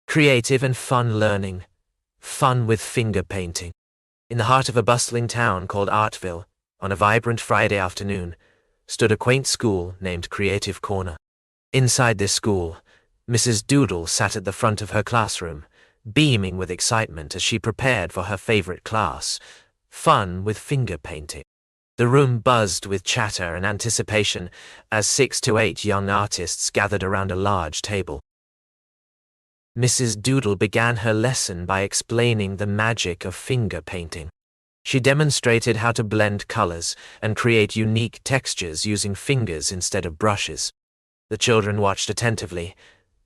Creative and fun learning. Fun with finger painting. In the heart of a bustling town called Artville, on a vibrant Friday afternoon, stood a quaint school named Creative Corner. Inside this school, Mrs. Doodle sat at the front of her classroom, beaming with excitement as she prepared for her favorite class, fun with finger painting. The room buzzed with chatter and anticipation as 6 to 8 young artists gathered around a large table. Mrs. Doodle began her lesson by explaining the magic of finger painting. She demonstrated how to blend colors and create unique textures using fingers instead of brushes. The children watched attentively,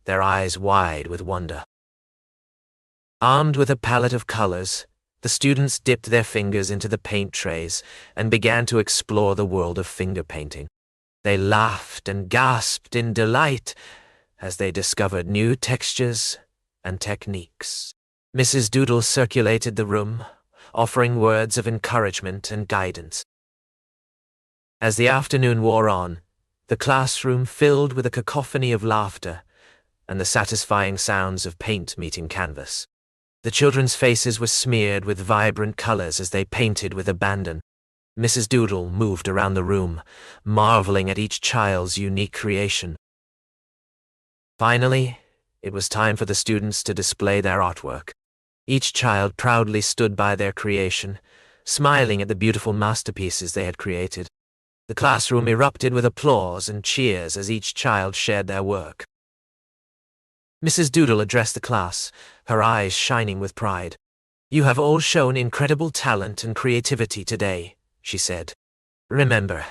their eyes wide with wonder. Armed with a palette of colors, the students dipped their fingers into the paint trays and began to explore the world of finger painting. They laughed and gasped in delight as they discovered new textures and techniques. Mrs. Doodle circulated the room, offering words of encouragement and guidance. As the afternoon wore on, the classroom filled with a cacophony of laughter and the satisfying sounds of paint meeting canvas. The children's faces were smeared with vibrant colors as they painted with abandon. Mrs. Doodle moved around the room, marveling at each child's unique creation. Finally, it was time for the students to display their artwork. Each child proudly stood by their creation, smiling at the beautiful masterpieces they had created. The classroom erupted with applause and cheers as each child shared their work. Mrs. Doodle addressed the class, her eyes shining with pride. "You have all shown incredible talent and creativity today," she said. "Remember,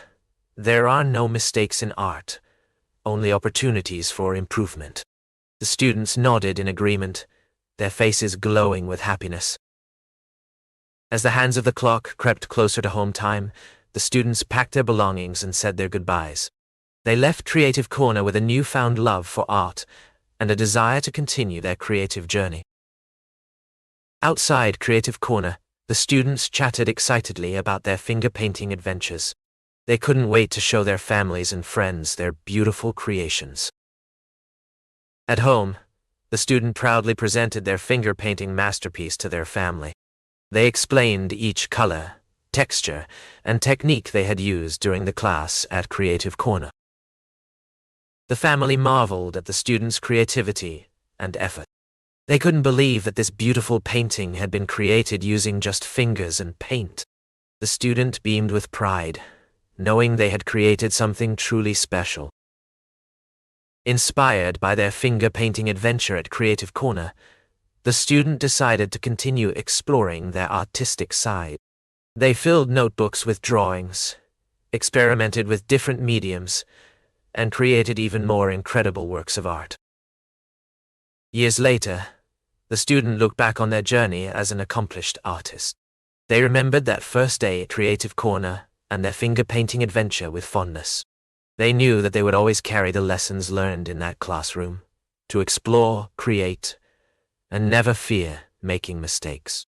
there are no mistakes in art, only opportunities for improvement." The students nodded in agreement, their faces glowing with happiness. As the hands of the clock crept closer to home time, the students packed their belongings and said their goodbyes. They left Creative Corner with a newfound love for art and a desire to continue their creative journey. Outside Creative Corner, the students chatted excitedly about their finger painting adventures. They couldn't wait to show their families and friends their beautiful creations. At home, the student proudly presented their finger painting masterpiece to their family. They explained each color, texture, and technique they had used during the class at Creative Corner. The family marveled at the students' creativity and effort. They couldn't believe that this beautiful painting had been created using just fingers and paint. The student beamed with pride, knowing they had created something truly special. Inspired by their finger painting adventure at Creative Corner, the student decided to continue exploring their artistic side. They filled notebooks with drawings, experimented with different mediums, and created even more incredible works of art. Years later, the student looked back on their journey as an accomplished artist. They remembered that first day at Creative Corner and their finger painting adventure with fondness. They knew that they would always carry the lessons learned in that classroom, to explore, create, and never fear making mistakes.